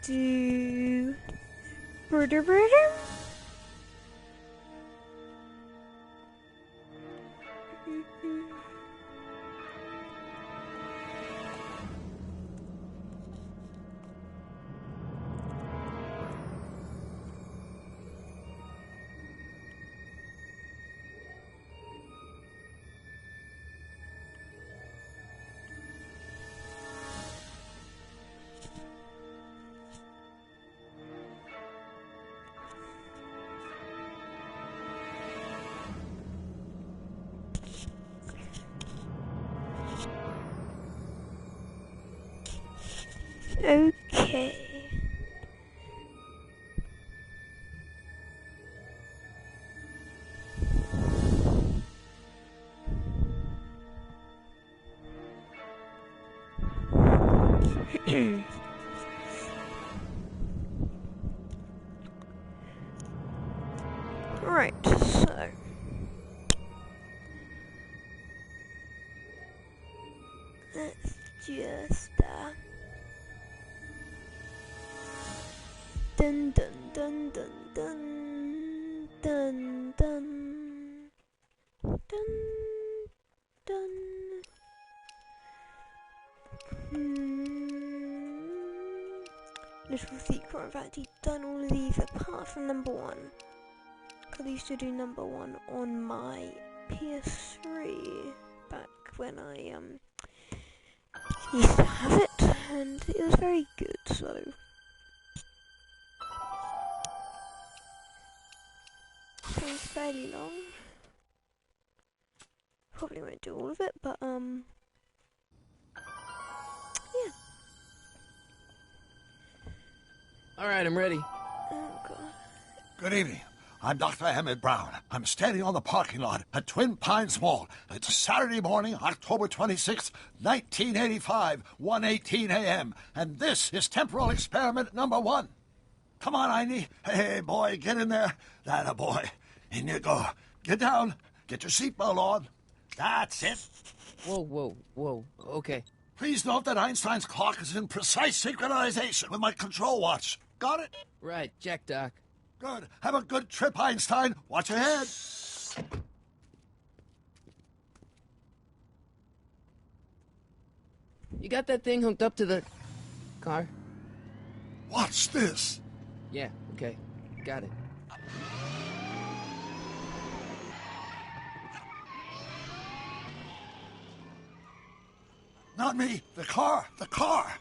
do... Brother, brother? Okay. Right, so let's just dun dun dun dun dun dun dun dun dun. Little secret, I've actually done all of these apart from number 1. Because I used to do number 1 on my PS3 back when I used to have it, and it was very good, so it was fairly long. Probably won't do all of it, but yeah. Alright, I'm ready. Oh god. Good evening. I'm Dr. Emmett Brown. I'm standing on the parking lot at Twin Pines Mall. It's Saturday morning, October 26th, 1985, 1:18 a.m. And this is temporal experiment number 1. Come on, Einie. Hey, boy, get in there. That a boy. In you go. Get down. Get your seatbelt on. That's it. Whoa. Okay. Please note that Einstein's clock is in precise synchronization with my control watch. Got it? Right, check, Doc. Good. Have a good trip, Einstein. Watch your head. You got that thing hooked up to the car? Watch this. Yeah, okay. Got it. Not me. The car. The car.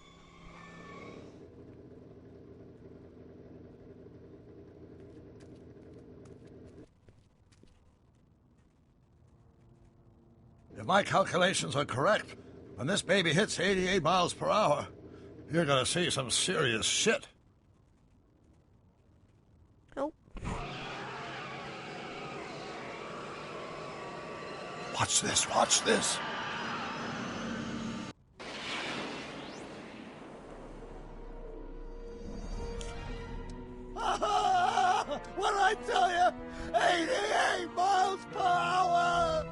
If my calculations are correct, when this baby hits 88 miles per hour, you're gonna see some serious shit. Oh. Watch this, watch this. What did I tell you? 88 miles per hour!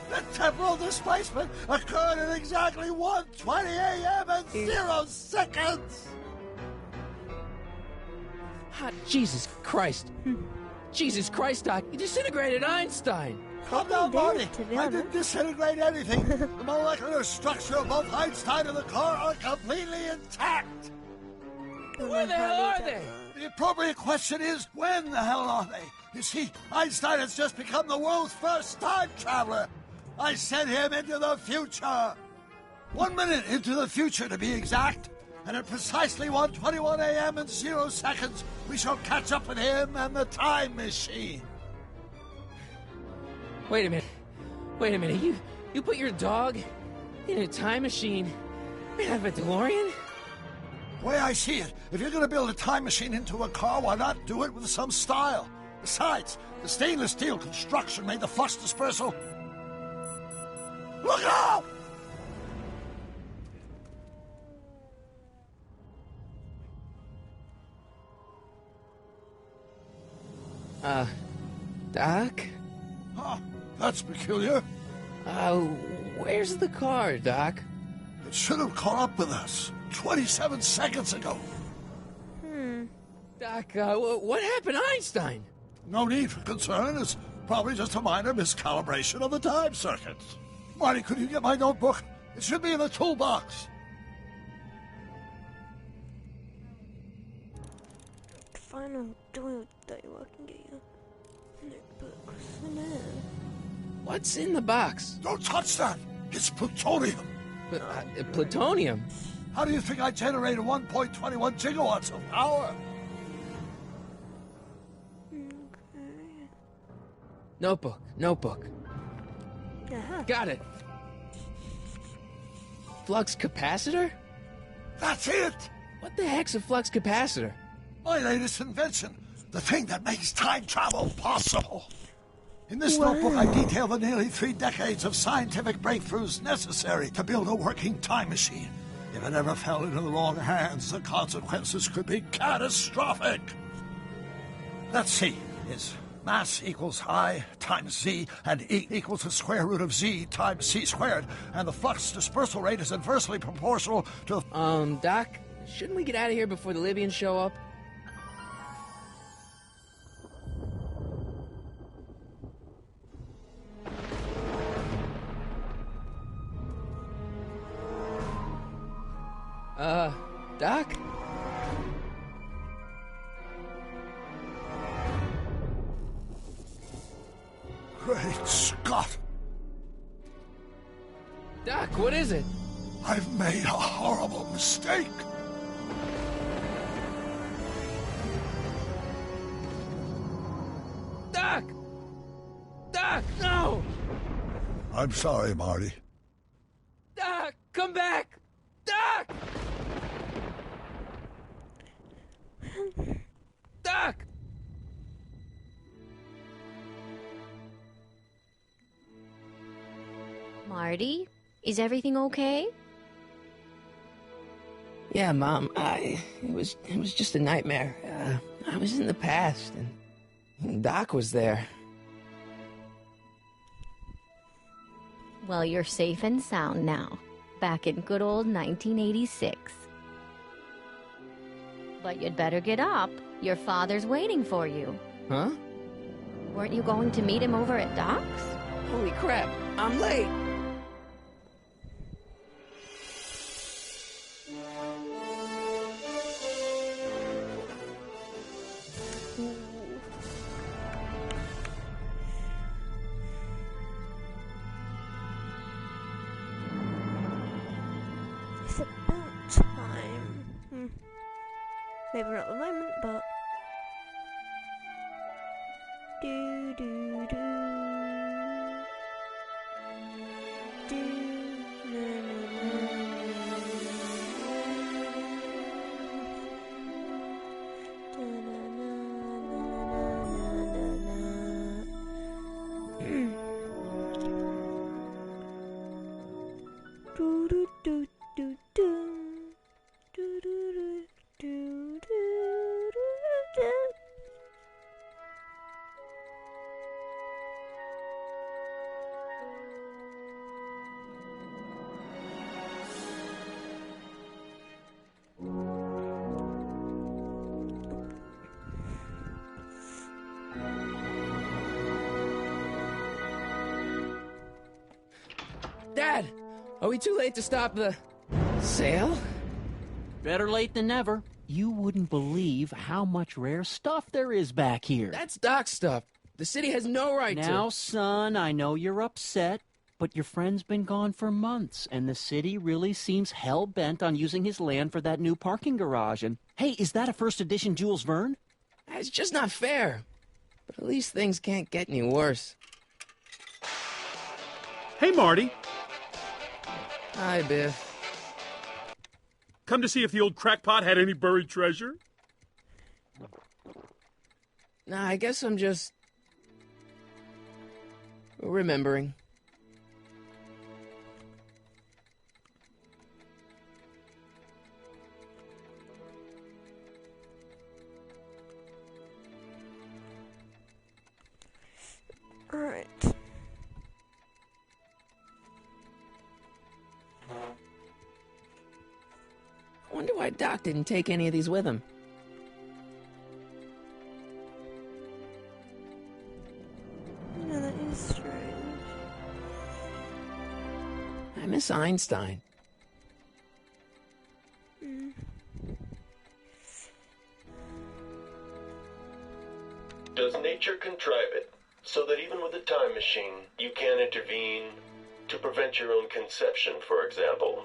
The temporal displacement occurred at exactly 1:20 a.m. and 0 seconds! Hot Jesus Christ. Jesus Christ, Doc. You disintegrated Einstein. Calm down, Marty. to be I honest. didn't disintegrate anything. The molecular structure of both Einstein and the car are completely intact. Where the hell are they? The appropriate question is, when the hell are they? You see, Einstein has just become the world's first time traveler. I sent him into the future. 1 minute into the future, to be exact. And at precisely 1:21 a.m. and 0 seconds, we shall catch up with him and the time machine. Wait a minute. You put your dog in a time machine made out of a DeLorean? The way I see it, if you're going to build a time machine into a car, why not do it with some style? Besides, the stainless steel construction made the flux dispersal. Look out! Doc? Huh, that's peculiar. Where's the car, Doc? It should have caught up with us 27 seconds ago. Doc, what happened to Einstein? No need for concern. It's probably just a minor miscalibration of the time circuits. Marty, could you get my notebook? It should be in the toolbox. Final Doyle that I can get you. Notebooks in there. What's in the box? Don't touch that. It's plutonium. Plutonium? How do you think I generated 1.21 gigawatts of power? Okay. Notebook. Uh-huh. Got it. Flux capacitor? That's it. What the heck's a flux capacitor? My latest invention. The thing that makes time travel possible. In this notebook, I detail the nearly 3 decades of scientific breakthroughs necessary to build a working time machine. If it ever fell into the wrong hands, the consequences could be catastrophic. Let's see. Is mass equals I times Z, and E equals the square root of Z times C squared, and the flux dispersal rate is inversely proportional to... Doc, shouldn't we get out of here before the Libyans show up? Doc? Great Scott! Doc, what is it? I've made a horrible mistake. Doc! Doc, no! I'm sorry, Marty. Doc, come back! Doc! Doc! Marty, is everything okay? Yeah, Mom, it was just a nightmare. I was in the past, and Doc was there. Well, you're safe and sound now, back in good old 1986. But you'd better get up. Your father's waiting for you. Huh? Weren't you going to meet him over at Doc's? Holy crap, I'm late! It's about time. Maybe not at the moment, but... Do do do. Do na na na. Do do do do do. Do do do do do do. Dad, are we too late to stop the sale? Better late than never. You wouldn't believe how much rare stuff there is back here. That's Doc's stuff. The city has no right to... Now, son, I know you're upset, but your friend's been gone for months, and the city really seems hell-bent on using his land for that new parking garage. And, hey, is that a first edition Jules Verne? It's just not fair. But at least things can't get any worse. Hey, Marty. Hi, Biff. Come to see if the old crackpot had any buried treasure? Nah, I guess I'm just... remembering. Alright. Wonder why Doc didn't take any of these with him. Yeah, that is strange. I miss Einstein. Does nature contrive it so that even with a time machine, you can intervene to prevent your own conception, for example?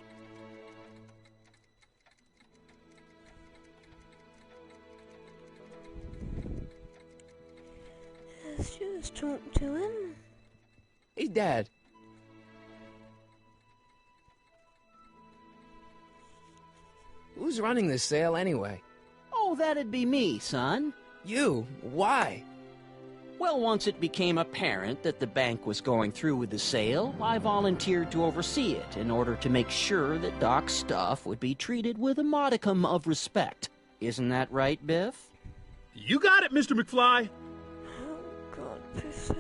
Let's just talk to him. Hey, Dad. Who's running this sale anyway? Oh, that'd be me, son. You? Why? Well, once it became apparent that the bank was going through with the sale, I volunteered to oversee it in order to make sure that Doc's stuff would be treated with a modicum of respect. Isn't that right, Biff? You got it, Mr. McFly. Oh, God, Professor.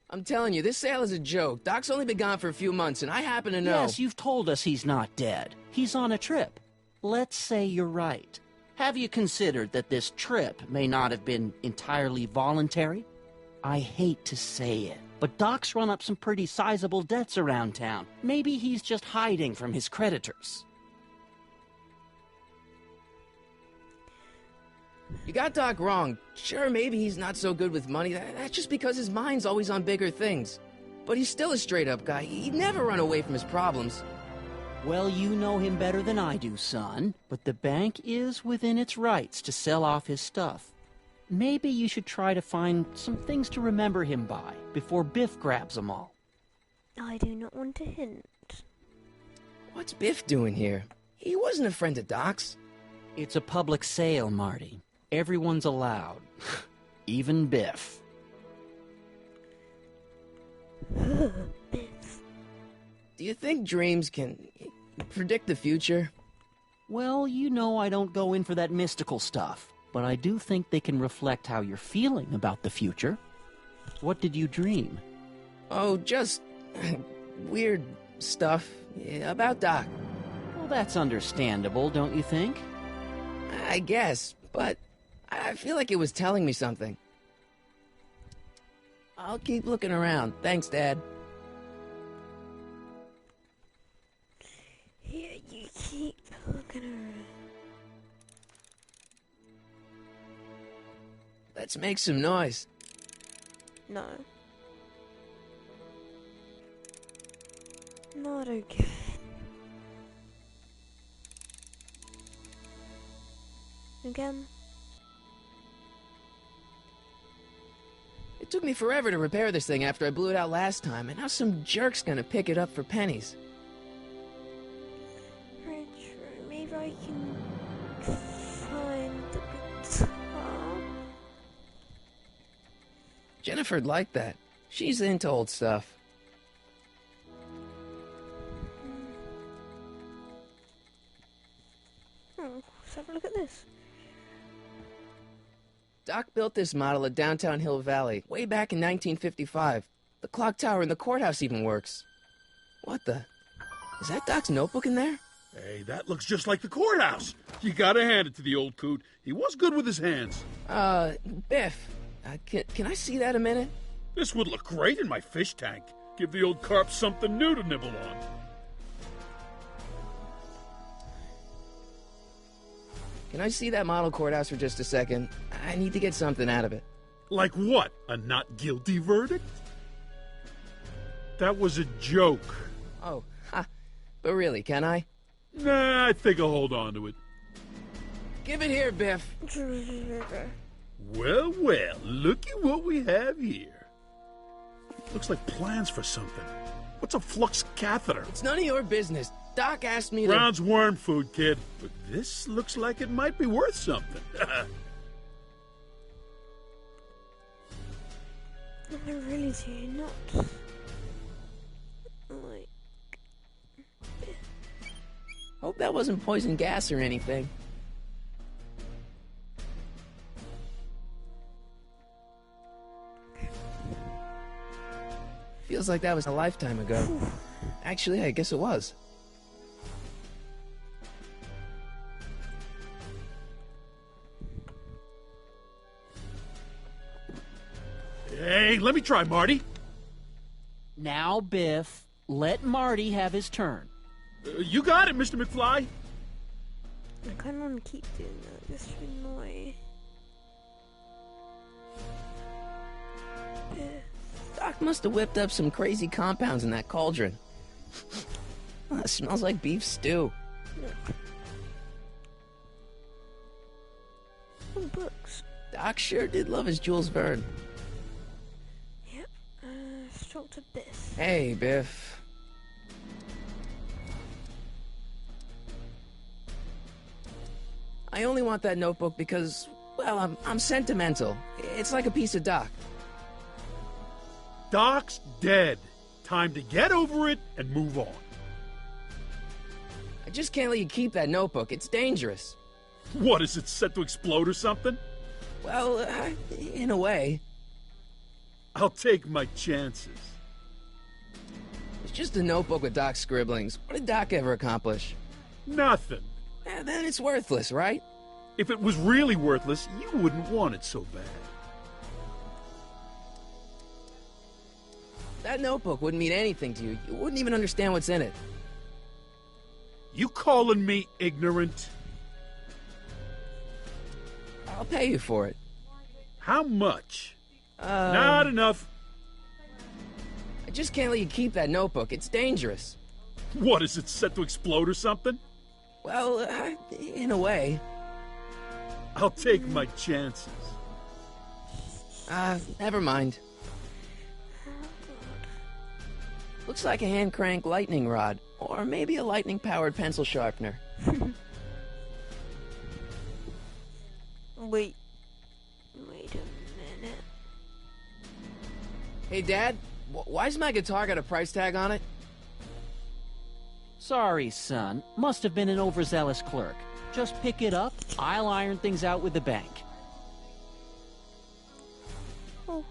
I'm telling you, this sale is a joke. Doc's only been gone for a few months, and I happen to know... Yes, you've told us he's not dead. He's on a trip. Let's say you're right. Have you considered that this trip may not have been entirely voluntary? I hate to say it, but Doc's run up some pretty sizable debts around town. Maybe he's just hiding from his creditors. You got Doc wrong. Sure, maybe he's not so good with money. That's just because his mind's always on bigger things. But he's still a straight-up guy. He'd never run away from his problems. Well, you know him better than I do, son. But the bank is within its rights to sell off his stuff. Maybe you should try to find some things to remember him by before Biff grabs them all. I do not want to hint. What's Biff doing here? He wasn't a friend of Doc's. It's a public sale, Marty. Everyone's allowed. Even Biff. Biff. Do you think dreams can predict the future? Well, you know I don't go in for that mystical stuff, but I do think they can reflect how you're feeling about the future. What did you dream? Oh, just weird stuff about Doc. Well, that's understandable, don't you think? I guess, but I feel like it was telling me something. I'll keep looking around. Thanks, Dad. Yeah, you keep looking around. Let's make some noise. No. Not again. Again. It took me forever to repair this thing after I blew it out last time, and now some jerk's gonna pick it up for pennies. Retro, maybe I can find the guitar. Jennifer'd like that. She's into old stuff. Oh, let's have a look at this. Doc built this model at downtown Hill Valley way back in 1955. The clock tower in the courthouse even works. What the? Is that Doc's notebook in there? Hey, that looks just like the courthouse. You gotta hand it to the old coot. He was good with his hands. Biff, can I see that a minute? This would look great in my fish tank. Give the old carp something new to nibble on. Can I see that model courthouse for just a second? I need to get something out of it. Like what? A not guilty verdict? That was a joke. Oh, ha. But really, can I? Nah, I think I'll hold on to it. Give it here, Biff. Well, well, looky what we have here. Looks like plans for something. What's a flux catheter? It's none of your business. Doc asked me to... Brown's worm food, kid. But this looks like it might be worth something. I really do not like. Hope that wasn't poison gas or anything. Feels like that was a lifetime ago. Actually, I guess it was. Hey, let me try, Marty. Now, Biff, let Marty have his turn. You got it, Mr. McFly. I kind of want to keep doing that just to annoy. Doc must have whipped up some crazy compounds in that cauldron. It smells like beef stew. Oh, books. Doc sure did love his Jules Verne. Yep. Stroke to Biff. Hey, Biff. I only want that notebook because, well, I'm sentimental. It's like a piece of Doc. Doc's dead. Time to get over it and move on. I just can't let you keep that notebook. It's dangerous. What, is it set to explode or something? Well, in a way. I'll take my chances. It's just a notebook with Doc's scribblings. What did Doc ever accomplish? Nothing. Then it's worthless, right? If it was really worthless, you wouldn't want it so bad. That notebook wouldn't mean anything to you. You wouldn't even understand what's in it. You calling me ignorant? I'll pay you for it. How much? Not enough. I just can't let you keep that notebook. It's dangerous. What, is it set to explode or something? Well, in a way. I'll take my chances. Never mind. Looks like a hand crank lightning rod, or maybe a lightning powered pencil sharpener. Wait a minute. Hey, Dad, why's my guitar got a price tag on it? Sorry, son. Must have been an overzealous clerk. Just pick it up. I'll iron things out with the bank. Oh,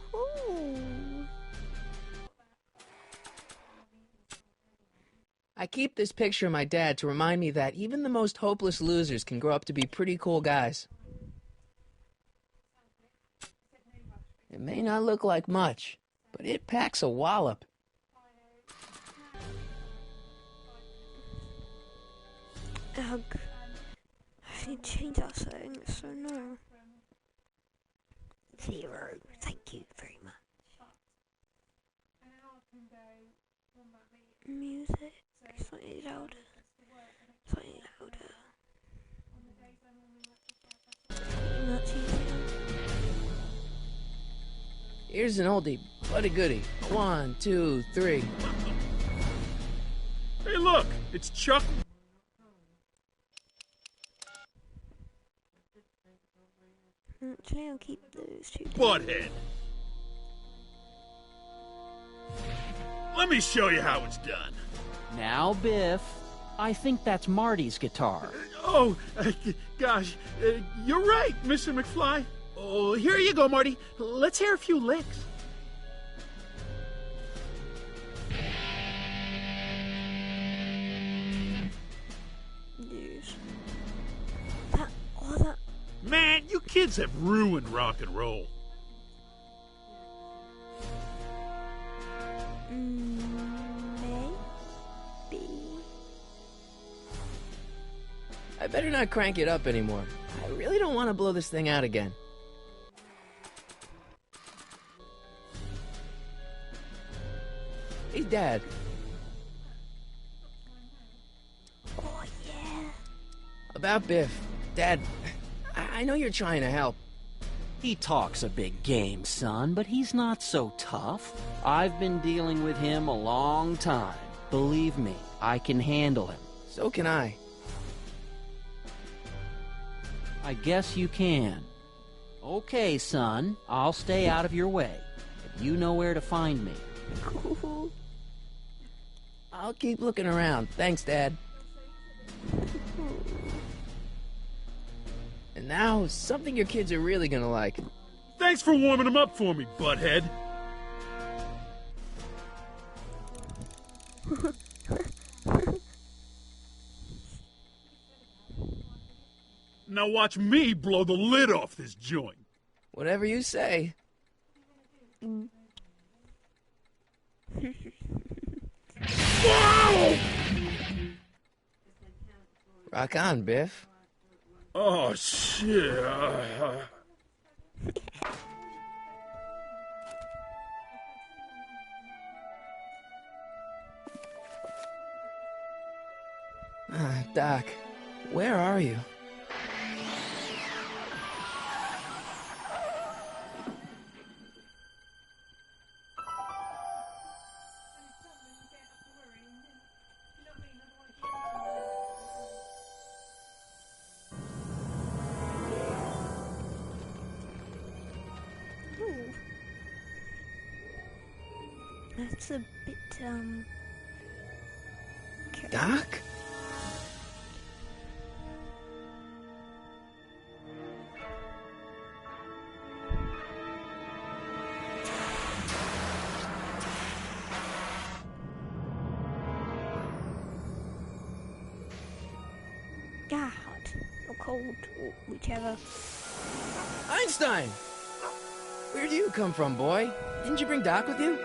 I keep this picture of my dad to remind me that even the most hopeless losers can grow up to be pretty cool guys. It may not look like much, but it packs a wallop. ugh. I need to change that setting, so no. 0. Thank you very much. Music. Slightly louder. Slightly louder. Much easier. Here's an oldie, but a goodie. 1, 2, 3. Hey, look! It's Chuck. Actually, I'll keep those two. Butthead. Let me show you how it's done. Now, Biff, I think that's Marty's guitar. Oh, gosh, you're right, Mr. McFly. Oh, here you go, Marty. Let's hear a few licks. Yes. That. Man, you kids have ruined rock and roll. Maybe. I better not crank it up anymore. I really don't want to blow this thing out again. Hey, Dad. Oh, yeah. About Biff. Dad, I know you're trying to help. He talks a big game, son, but he's not so tough. I've been dealing with him a long time. Believe me, I can handle him. So can I. I guess you can. Okay, son, I'll stay out of your way. But you know where to find me. Cool. I'll keep looking around. Thanks, Dad. And now, something your kids are really gonna like. Thanks for warming them up for me, butthead. Now watch me blow the lid off this joint. Whatever you say. Rock on, Biff. Oh, shit. Doc, where are you? Ooh. That's a bit, okay. Doc? Ah, hot or cold, or whichever. Einstein! Where do you come from, boy? Didn't you bring Doc with you?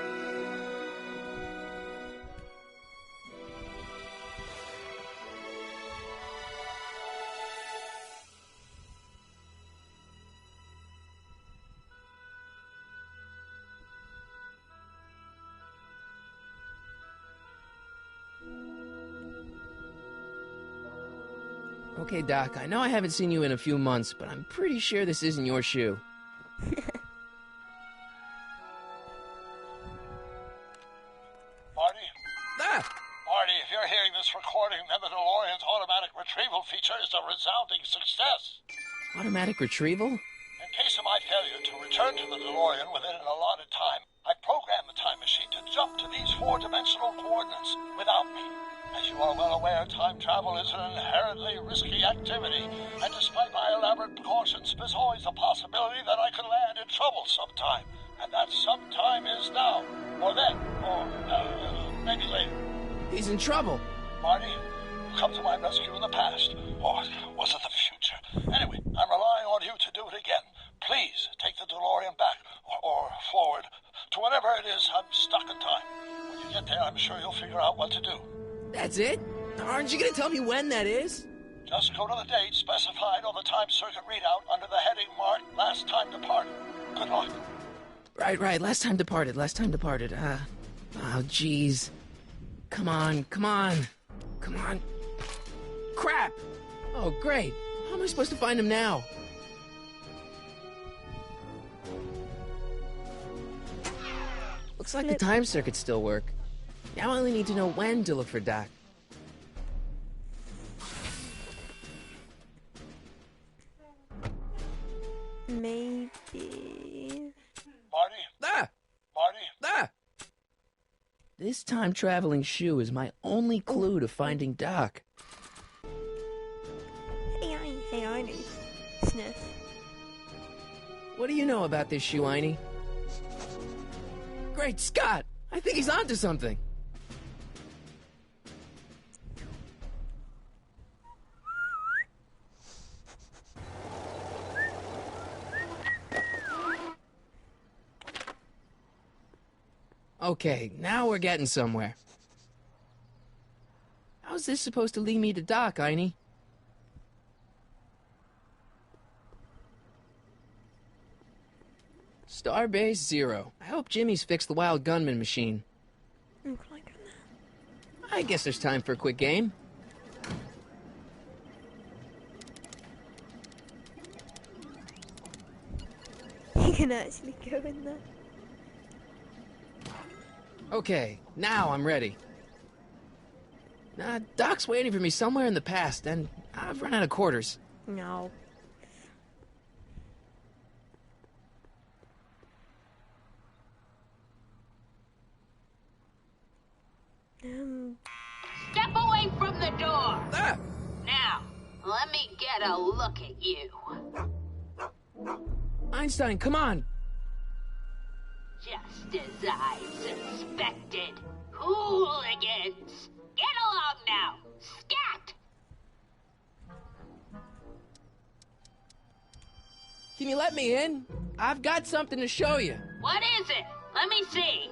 Okay, Doc, I know I haven't seen you in a few months, but I'm pretty sure this isn't your shoe. Marty? Ah! Marty, if you're hearing this recording, then the DeLorean's automatic retrieval feature is a resounding success. Automatic retrieval? In case of my failure to return to the DeLorean within an allotted time, I programmed the time machine to jump to these four-dimensional coordinates without me. As you are well aware, time travel is an inherently risky activity, and despite my elaborate precautions, there's always a possibility that I could land in trouble sometime. And that sometime is now, or then, or maybe later. He's in trouble. Marty, you come to my rescue in the past, or was it the future? Anyway, I'm relying on you to do it again. Please take the DeLorean back, or forward, to whenever it is I'm stuck in time. When you get there, I'm sure you'll figure out what to do. That's it? Aren't you gonna tell me when that is? Just go to the date specified on the time circuit readout under the heading marked Last Time Departed. Good luck. Right, last time departed. Oh, jeez. Come on. Crap! Oh, great. How am I supposed to find him now? Looks like the time circuits still work. Now I only need to know when to look for Doc. Maybe. Marty? Ah! Marty? Ah! This time-traveling shoe is my only clue to finding Doc. Hey, I knew. Sniff. What do you know about this shoe, Einie? Great Scott! I think he's onto something. Okay, now we're getting somewhere. How's this supposed to lead me to Doc, Einie? Starbase 0. I hope Jimmy's fixed the Wild Gunman machine. I guess there's time for a quick game. You can actually go in there. Okay, now I'm ready. Doc's waiting for me somewhere in the past, and I've run out of quarters. No. Step away from the door! Ah! Now, let me get a look at you. Einstein, come on! Just as I suspected. Hooligans! Get along now! Scat! Can you let me in? I've got something to show you. What is it? Let me see.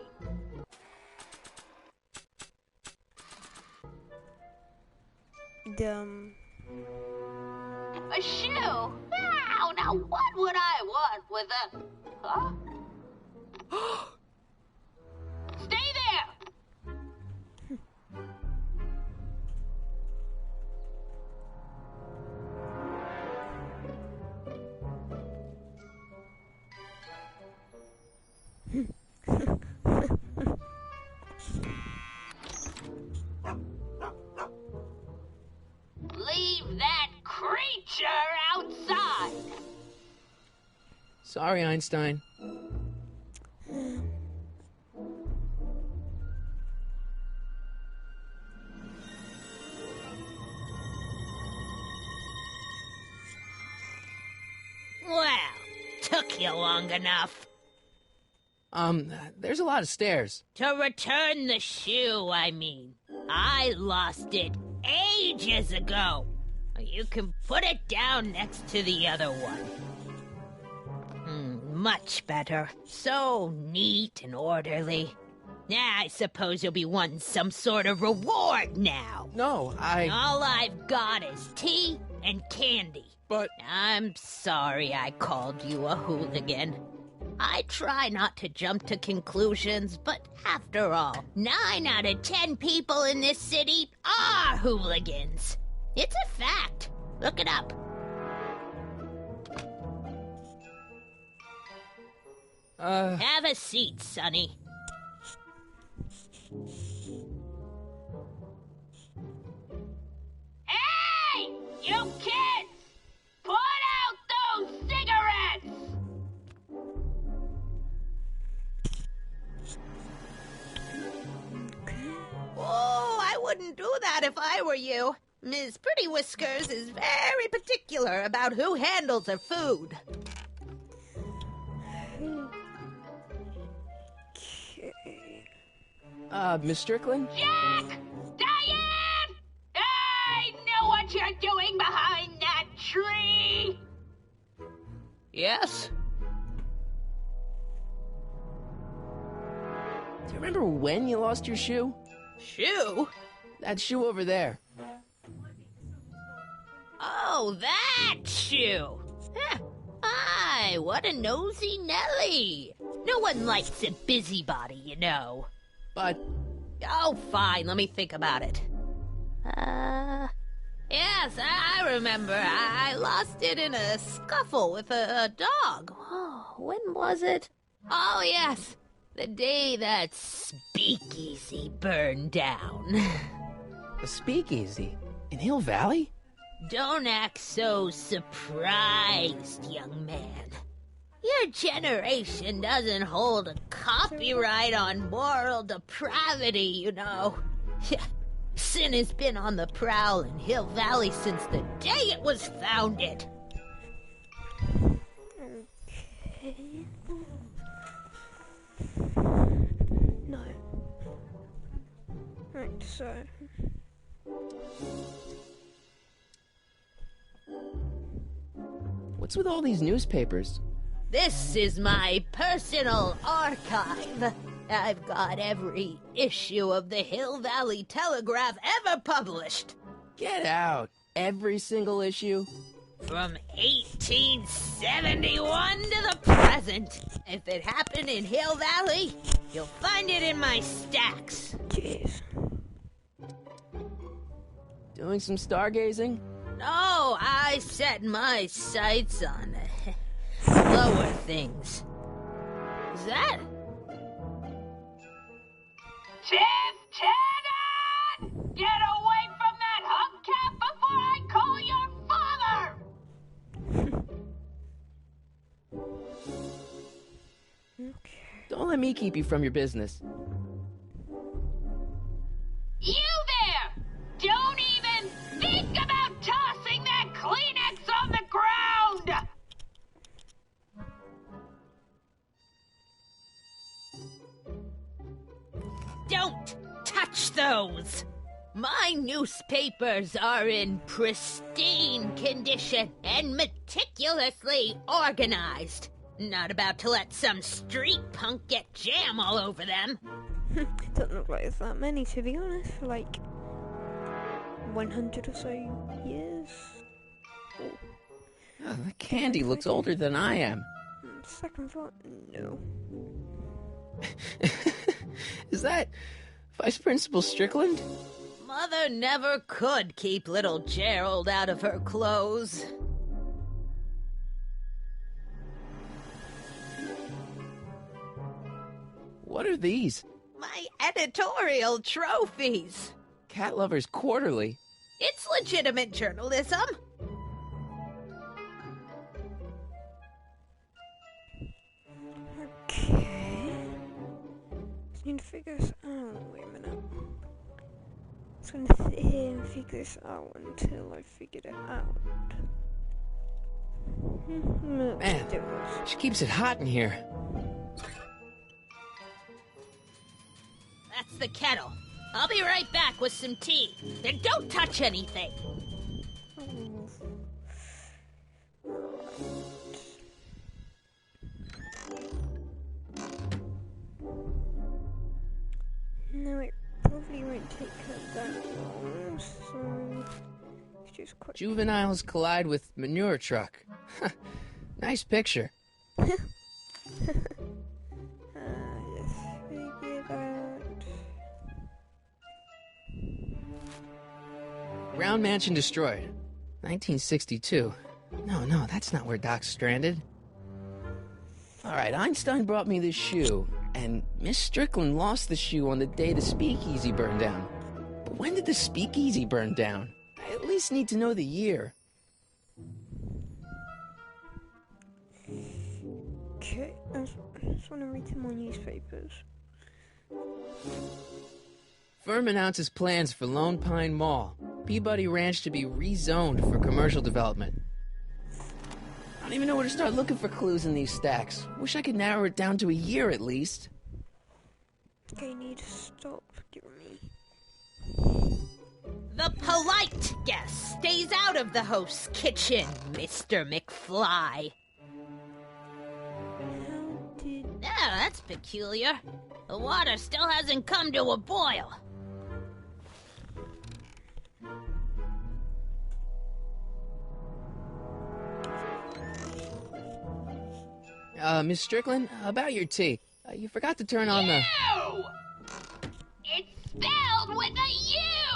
A shoe? Wow, now what would I want with a... Huh? Stay there! Leave that creature outside! Sorry, Einstein. Well, took you long enough. There's a lot of stairs. To return the shoe, I mean. I lost it ages ago. You can put it down next to the other one. Much better. So neat and orderly. I suppose you'll be wanting some sort of reward now. No, All I've got is tea and candy. But... I'm sorry I called you a hooligan. I try not to jump to conclusions, but after all, 9 out of 10 people in this city are hooligans. It's a fact. Look it up. Have a seat, Sonny. Hey! You kids! Put out those cigarettes! Oh, I wouldn't do that if I were you. Ms. Pretty Whiskers is very particular about who handles her food. Miss Strickland? Jack! Diane! I know what you're doing behind that tree! Yes? Do you remember when you lost your shoe? Shoe? That shoe over there. Oh, that shoe! Aye, what a nosy Nelly! No one likes a busybody, you know. But... Oh, fine, let me think about it. Yes, I remember. I lost it in a scuffle with a dog. Oh, when was it? Oh, yes, the day that speakeasy burned down. A speakeasy? In Hill Valley? Don't act so surprised, young man. Your generation doesn't hold a copyright on moral depravity, you know. Sin has been on the prowl in Hill Valley since the day it was founded. Okay. No. Right, so... What's with all these newspapers? This is my personal archive. I've got every issue of the Hill Valley Telegraph ever published. Get out. Every single issue? From 1871 to the present. If it happened in Hill Valley, you'll find it in my stacks. Jeez. Doing some stargazing? No, I set my sights on lower things. Is that? Lieutenant! Get away from that hubcap before I call your father! Okay. Don't let me keep you from your business. You there! Don't even think about tossing that Kleenex on the ground! Don't touch those! My newspapers are in pristine condition and meticulously organized. Not about to let some street punk get jam all over them. Don't look like there's that many, to be honest, for like 100 or so years. Oh, the candy looks older than I am. Second thought, no. Is that Vice Principal Strickland? Mother never could keep little Gerald out of her clothes. What are these? My editorial trophies. Cat Lovers Quarterly. It's legitimate journalism. Okay. Just need to figure this out. Wait a minute. I'm just gonna sit here and figure this out until I figured it out. Man, she keeps it hot in here. That's the kettle. I'll be right back with some tea. Then don't touch anything. No, it probably won't take her that long, so it's just quick. Juveniles collide with manure truck. Nice picture. Let's figure that. Round mansion destroyed. 1962. No, that's not where Doc's stranded. Alright, Einstein brought me this shoe, and Miss Strickland lost the shoe on the day the speakeasy burned down. But when did the speakeasy burn down? I at least need to know the year. Okay, I just want to read some more newspapers. Firm announces plans for Lone Pine Mall. Peabody Ranch to be rezoned for commercial development. I don't even know where to start looking for clues in these stacks. Wish I could narrow it down to a year at least. Okay, need to stop giving me. The polite guest stays out of the host's kitchen, Mr. McFly. How did... Yeah, that's peculiar. The water still hasn't come to a boil. Miss Strickland, about your tea. You forgot to turn on the... U! It's spelled with a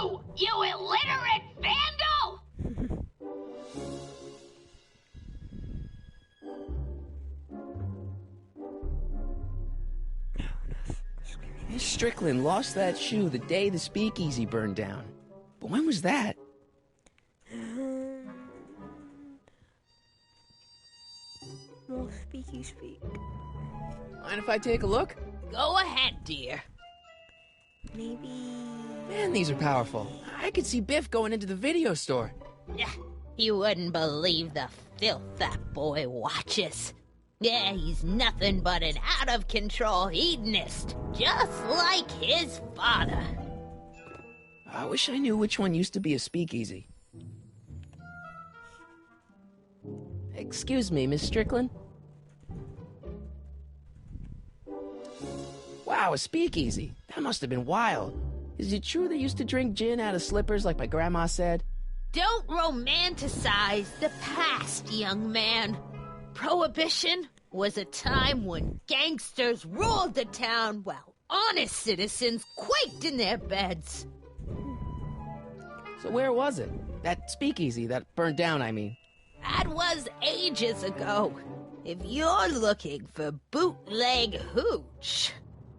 U! You illiterate vandal! Miss Strickland lost that shoe the day the speakeasy burned down. But when was that? More speaky speak. Mind if I take a look? Go ahead, dear. Maybe... Man, these are powerful. I could see Biff going into the video store. Yeah, you wouldn't believe the filth that boy watches. Yeah, he's nothing but an out-of-control hedonist, just like his father. I wish I knew which one used to be a speakeasy. Excuse me, Miss Strickland? Wow, a speakeasy. That must have been wild. Is it true they used to drink gin out of slippers like my grandma said? Don't romanticize the past, young man. Prohibition was a time when gangsters ruled the town while honest citizens quaked in their beds. So where was it? That speakeasy that burned down, I mean. That was ages ago. If you're looking for bootleg hooch...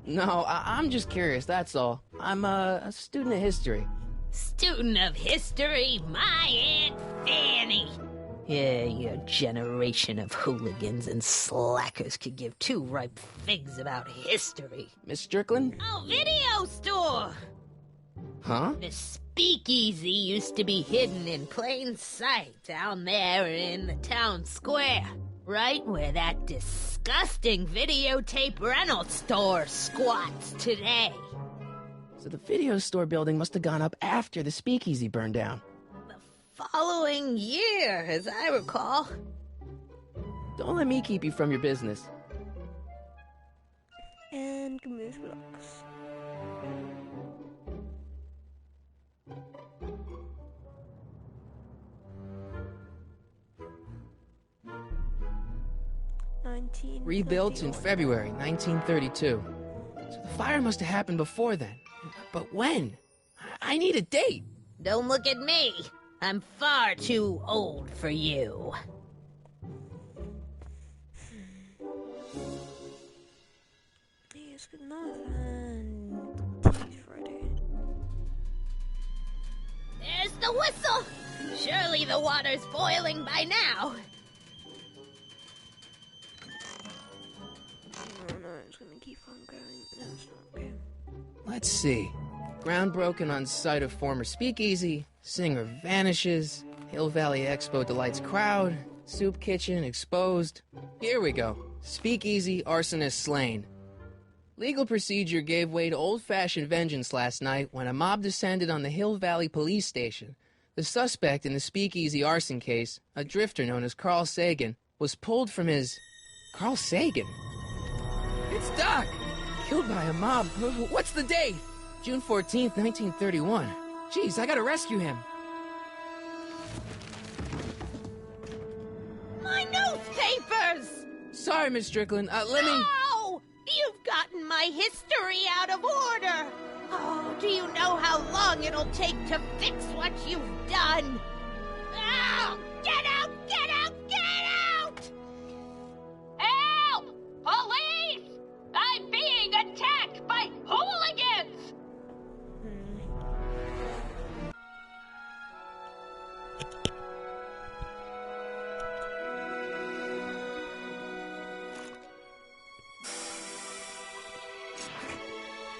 No, I'm just curious, that's all. I'm a student of history. Student of history, my Aunt Fanny. Yeah, your generation of hooligans and slackers could give two ripe figs about history. Miss Strickland? Oh, video store! Huh? The speakeasy used to be hidden in plain sight down there in the town square. Right where that disgusting videotape rental store squats today. So the video store building must have gone up after the speakeasy burned down. The following year, as I recall. Don't let me keep you from your business. And move blocks. Rebuilt in February 1932. So the fire must have happened before then. But when? I need a date. Don't look at me. I'm far too old for you. He's good enough, and he's ready. There's the whistle. Surely the water's boiling by now. Oh no, it's gonna keep on going. No, it's not okay. Let's see. Ground broken on site of former speakeasy. Singer vanishes. Hill Valley Expo delights crowd. Soup kitchen exposed. Here we go. Speakeasy arsonist slain. Legal procedure gave way to old-fashioned vengeance last night when a mob descended on the Hill Valley police station. The suspect in the speakeasy arson case, a drifter known as Carl Sagan, was pulled from his... Carl Sagan? It's Doc! Killed by a mob. What's the date? June 14th, 1931. Jeez, I gotta rescue him. My newspapers! Sorry, Miss Strickland. Let me... No! You've gotten my history out of order! Oh, do you know how long it'll take to fix what you've done? Oh, get out! Get out! Get out! Help! Police! I'm being attacked by hooligans!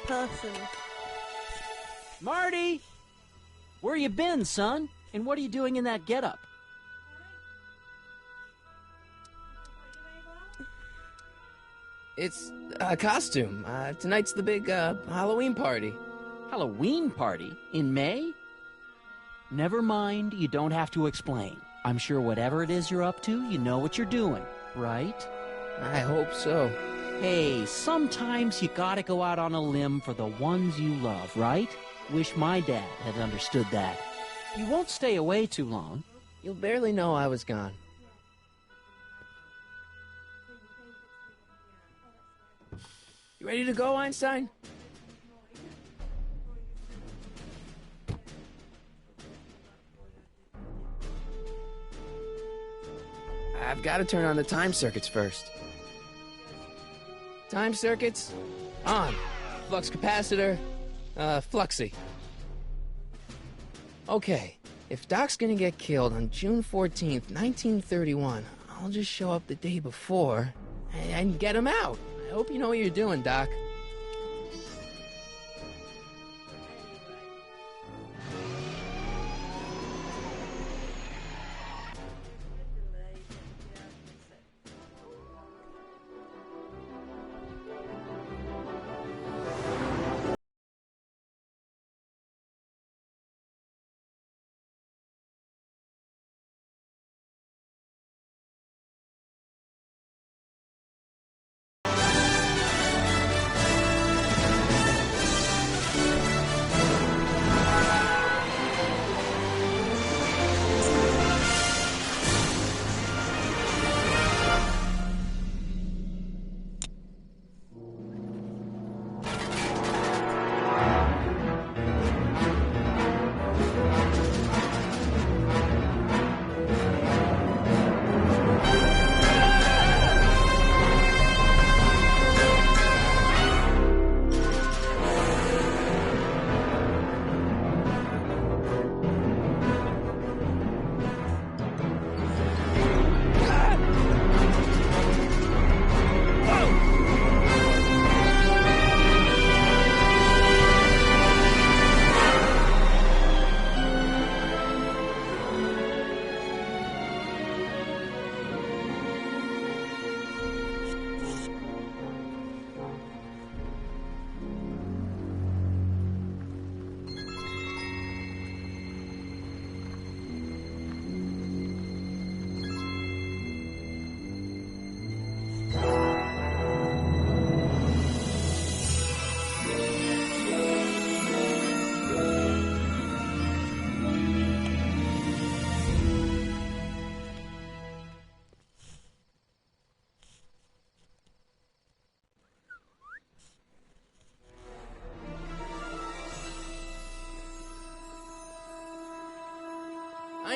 Person. Marty! Where you been, son? And what are you doing in that getup? It's a costume. Tonight's the big, Halloween party. Halloween party? In May? Never mind, you don't have to explain. I'm sure whatever it is you're up to, you know what you're doing, right? I hope so. Hey, sometimes you gotta go out on a limb for the ones you love, right? Wish my dad had understood that. You won't stay away too long. You'll barely know I was gone. You ready to go, Einstein? I've got to turn on the time circuits first. Time circuits, on. Flux capacitor, fluxy. Okay, if Doc's gonna get killed on June 14th, 1931, I'll just show up the day before and get him out. I hope you know what you're doing, Doc.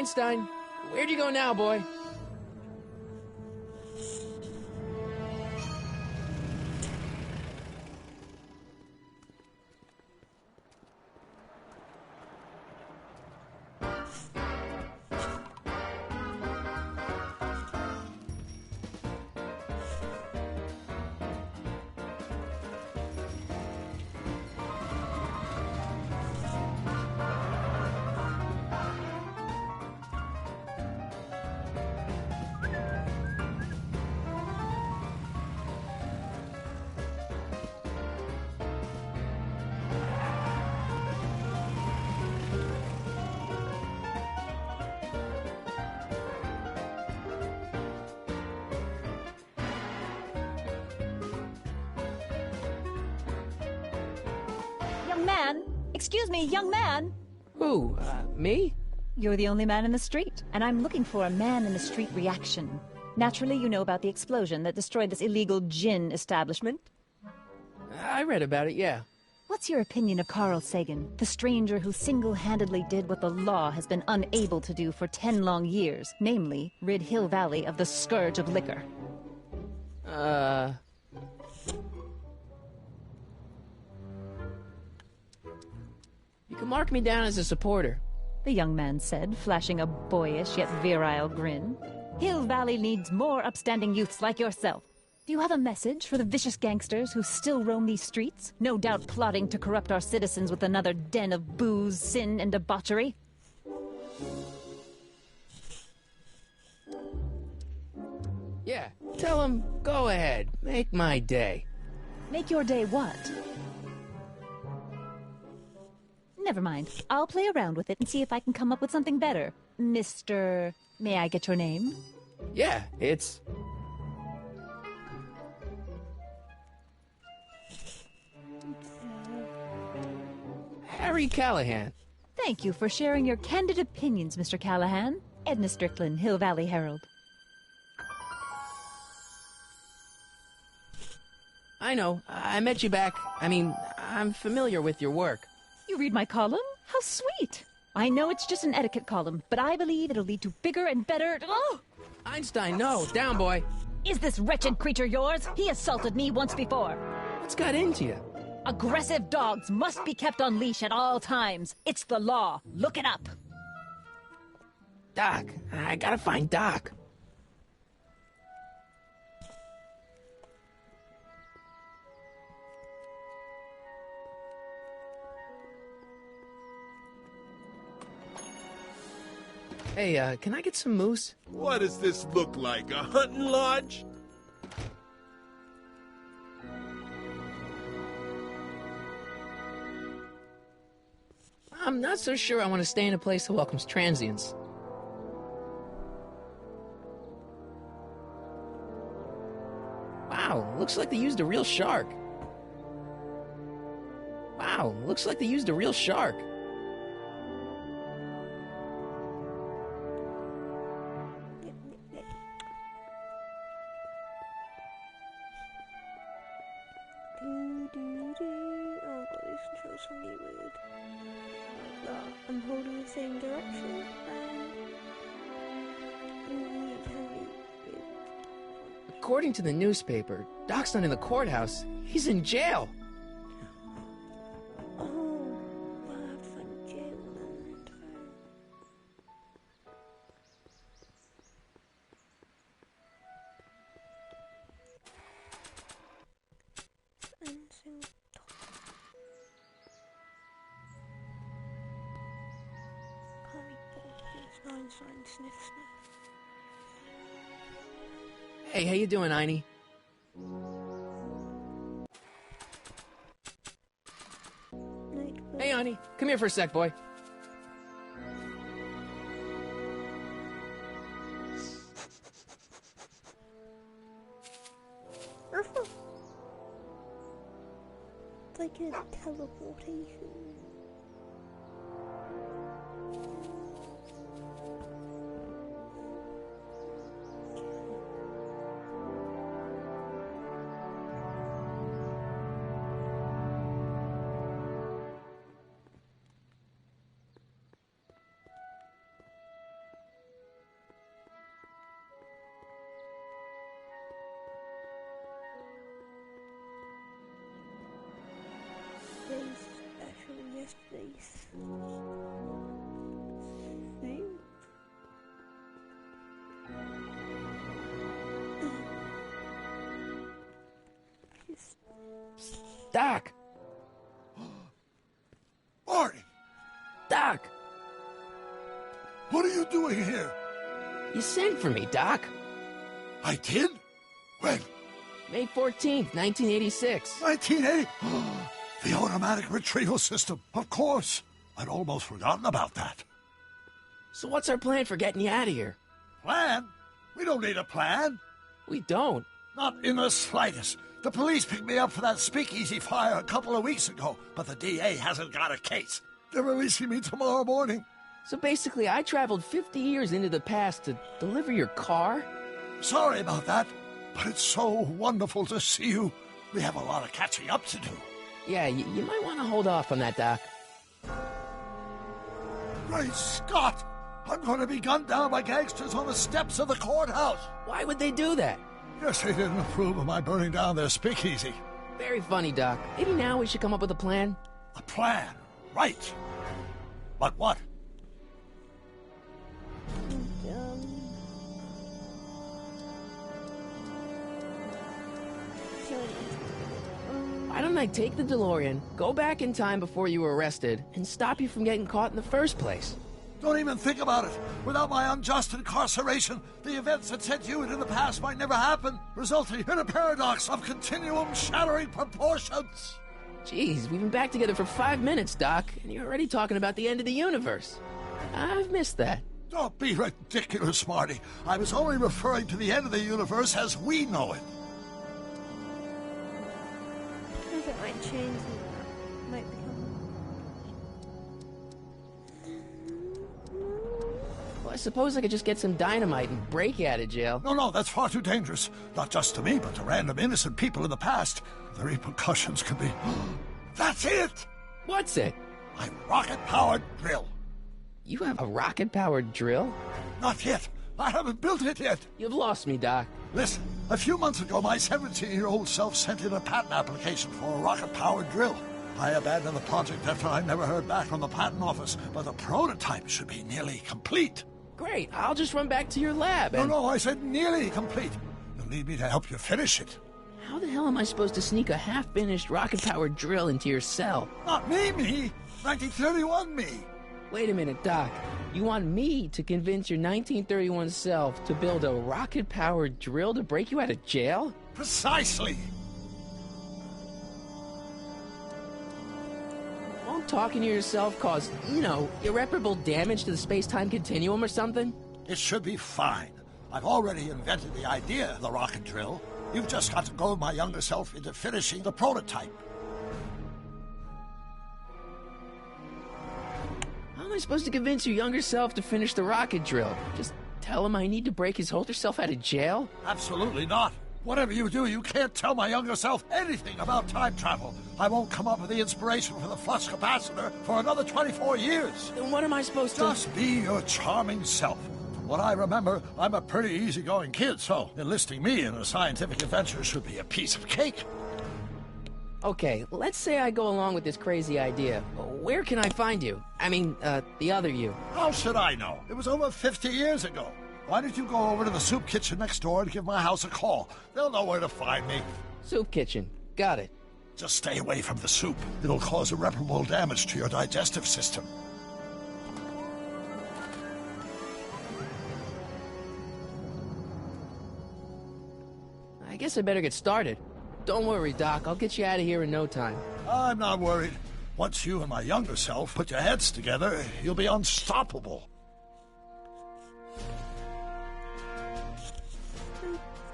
Einstein, where'd you go now, boy? Young man! Excuse me, young man! Who, me? You're the only man in the street, and I'm looking for a man-in-the-street reaction. Naturally, you know about the explosion that destroyed this illegal gin establishment. I read about it, yeah. What's your opinion of Carl Sagan, the stranger who single-handedly did what the law has been unable to do for 10 long years, namely, rid Hill Valley of the scourge of liquor? You can mark me down as a supporter. The young man said, flashing a boyish yet virile grin. Hill Valley needs more upstanding youths like yourself. Do you have a message for the vicious gangsters who still roam these streets, no doubt plotting to corrupt our citizens with another den of booze, sin, and debauchery? Yeah, tell him, go ahead, make my day. Make your day what? Never mind. I'll play around with it and see if I can come up with something better. Mr. May I get your name? Yeah, it's... Harry Callahan. Thank you for sharing your candid opinions, Mr. Callahan. Edna Strickland, Hill Valley Herald. I know, I met you back. I'm familiar with your work. You read my column? How sweet! I know it's just an etiquette column, but I believe it'll lead to bigger and better... Oh! Einstein, no, down, boy. Is this wretched creature yours? He assaulted me once before. What's got into you? Aggressive dogs must be kept on leash at all times. It's the law. Look it up. Doc, I gotta find Doc. Hey, can I get some moose? What does this look like, a hunting lodge? I'm not so sure I want to stay in a place that welcomes transients. Wow, looks like they used a real shark. Wow, looks like they used a real shark. Oh god, these controls are really weird. I'm holding the same direction According to the newspaper, Doc's not in the courthouse. He's in jail. Oh, bad for jail and Einstein, sniff, sniff. Hey, how you doing, Einie? Hey, Einie, come here for a sec, boy. It's like a teleportation. Doc! Marty! Doc! What are you doing here? You sent for me, Doc. I did? When? May 14th, 1986. 1980? The automatic retrieval system. Of course. I'd almost forgotten about that. So what's our plan for getting you out of here? Plan? We don't need a plan. We don't. Not in the slightest. The police picked me up for that speakeasy fire a couple of weeks ago, but the DA hasn't got a case. They're releasing me tomorrow morning. So basically, I traveled 50 years into the past to deliver your car? Sorry about that, but it's so wonderful to see you. We have a lot of catching up to do. Yeah, you might want to hold off on that, Doc. Great Scott! I'm going to be gunned down by gangsters on the steps of the courthouse. Why would they do that? Guess they didn't approve of my burning down their speakeasy. Very funny, Doc. Maybe now we should come up with a plan? A plan? Right. But what? Why don't I take the DeLorean, go back in time before you were arrested, and stop you from getting caught in the first place? Don't even think about it. Without my unjust incarceration, the events that sent you into the past might never happen, resulting in a paradox of continuum-shattering proportions. Jeez, we've been back together for 5 minutes, Doc, and you're already talking about the end of the universe. I've missed that. Don't be ridiculous, Marty. I was only referring to the end of the universe as we know it. I think it might change and might become... Well, I suppose I could just get some dynamite and break you out of jail. No, that's far too dangerous. Not just to me, but to random innocent people in the past. The repercussions could be... That's it! What's it? My rocket-powered drill. You have a rocket-powered drill? Not yet. I haven't built it yet. You've lost me, Doc. Listen, a few months ago, my 17-year-old self sent in a patent application for a rocket-powered drill. I abandoned the project after I never heard back from the patent office, but the prototype should be nearly complete. Great, I'll just run back to your lab and... No, I said nearly complete. You'll need me to help you finish it. How the hell am I supposed to sneak a half-finished rocket-powered drill into your cell? Not me! 1931 me! Wait a minute, Doc. You want me to convince your 1931 self to build a rocket-powered drill to break you out of jail? Precisely! Won't talking to yourself cause, irreparable damage to the space-time continuum or something? It should be fine. I've already invented the idea of the rocket drill. You've just got to goad my younger self into finishing the prototype. How am I supposed to convince your younger self to finish the rocket drill? Just tell him I need to break his older self out of jail? Absolutely not. Whatever you do, you can't tell my younger self anything about time travel. I won't come up with the inspiration for the flux capacitor for another 24 years. Then what am I supposed to... Just be your charming self. From what I remember, I'm a pretty easygoing kid, so enlisting me in a scientific adventure should be a piece of cake. Okay, let's say I go along with this crazy idea. Where can I find you? I mean, the other you. How should I know? It was over 50 years ago. Why don't you go over to the soup kitchen next door and give my house a call? They'll know where to find me. Soup kitchen. Got it. Just stay away from the soup. It'll cause irreparable damage to your digestive system. I guess I better get started. Don't worry, Doc. I'll get you out of here in no time. I'm not worried. Once you and my younger self put your heads together, you'll be unstoppable.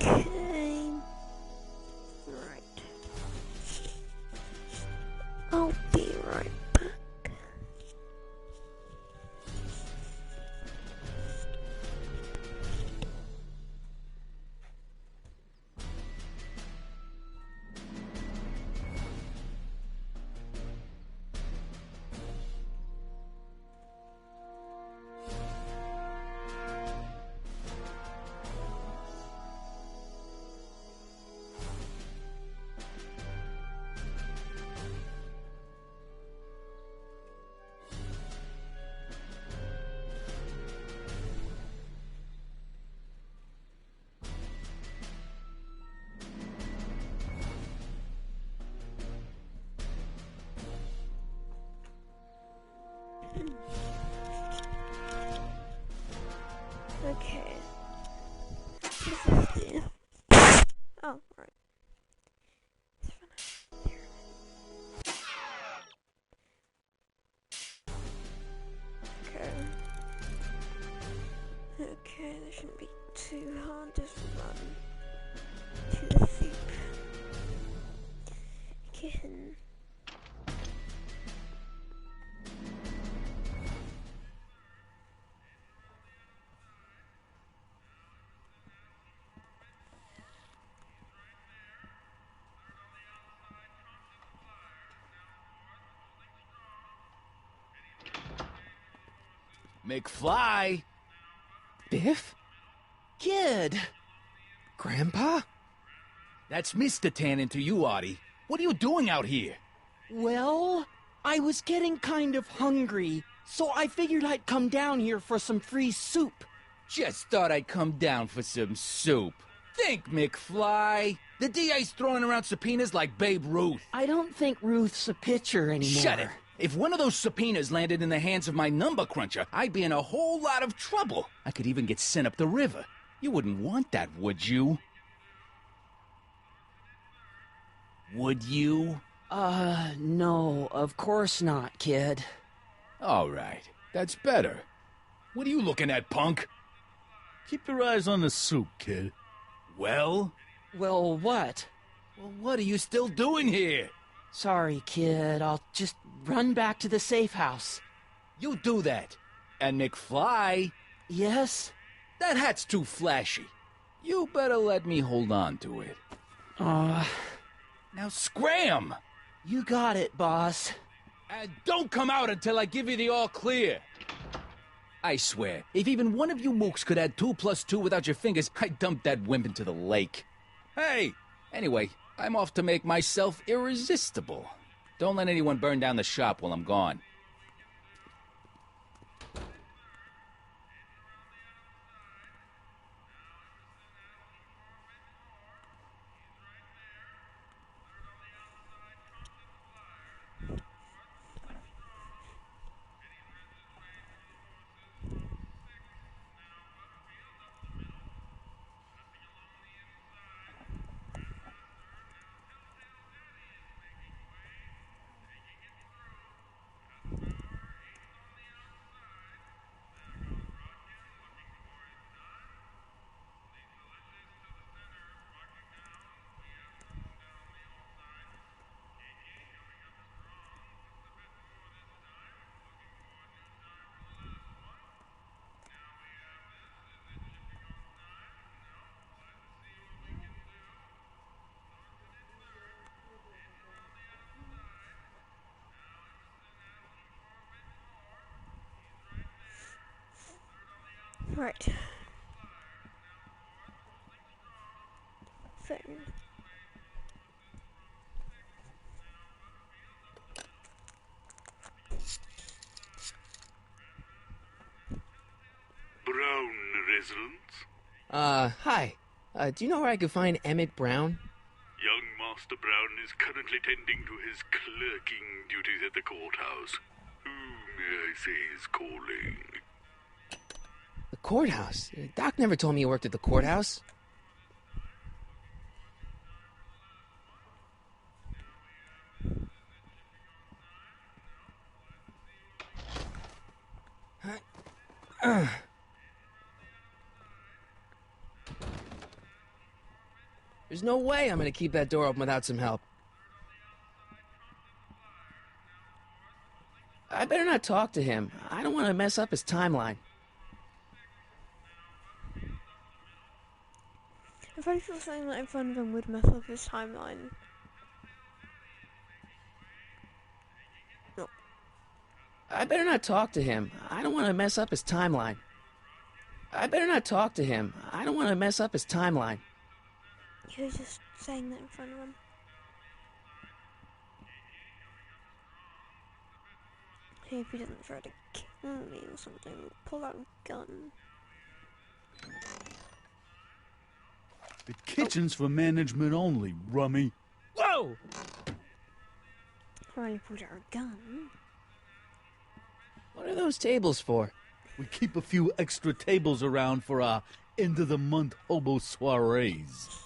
Okay. Right. I'll be right back. shouldn't be too hard. Just run to the soup kitchen. McFly! Biff? Kid! Grandpa? That's Mr. Tannen to you, Artie. What are you doing out here? Well, I was getting kind of hungry, so I figured I'd come down here for some free soup. Just thought I'd come down for some soup. Think, McFly. The DA's throwing around subpoenas like Babe Ruth. I don't think Ruth's a pitcher anymore. Shut it! If one of those subpoenas landed in the hands of my number cruncher, I'd be in a whole lot of trouble. I could even get sent up the river. You wouldn't want that, would you? Would you? No, of course not, kid. All right, that's better. What are you looking at, punk? Keep your eyes on the soup, kid. Well? Well, what? Well, what are you still doing here? Sorry, kid. I'll just run back to the safe house. You do that. And McFly? Yes? That hat's too flashy. You better let me hold on to it. Now scram! You got it, boss. And don't come out until I give you the all clear. I swear, if even one of you mooks could add 2 plus 2 without your fingers, I'd dump that wimp into the lake. Hey! Anyway, I'm off to make myself irresistible. Don't let anyone burn down the shop while I'm gone. Right. Phone. Brown residence? Hi. Do you know where I could find Emmett Brown? Young Master Brown is currently tending to his clerking duties at the courthouse. Who, may I say, is calling? The courthouse? Doc never told me you worked at the courthouse. There's no way I'm gonna keep that door open without some help. I better not talk to him. I don't want to mess up his timeline. If I feel saying that in front of him would mess up his timeline. No. I better not talk to him. I don't want to mess up his timeline. I better not talk to him. I don't want to mess up his timeline. You're just saying that in front of him. Hey, if he doesn't try to kill me or something, pull out a gun. The kitchen's for management only, rummy. Whoa! Already pulled out a gun. What are those tables for? We keep a few extra tables around for our end-of-the-month hobo soirees.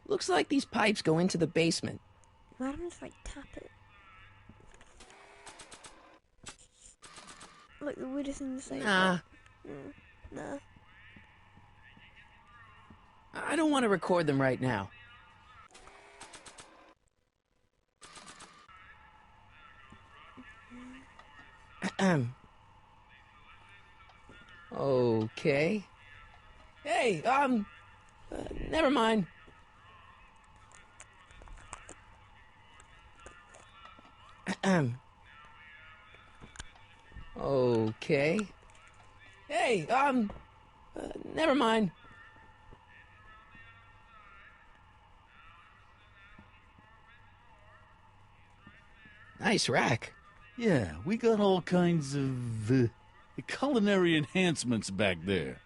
Looks like these pipes go into the basement. What happens if I tap it? Like the weirdest thing to say. Nah. Nah. I don't want to record them right now. Okay. Hey, never mind. Okay. Hey, never mind. Nice rack. Yeah, we got all kinds of culinary enhancements back there.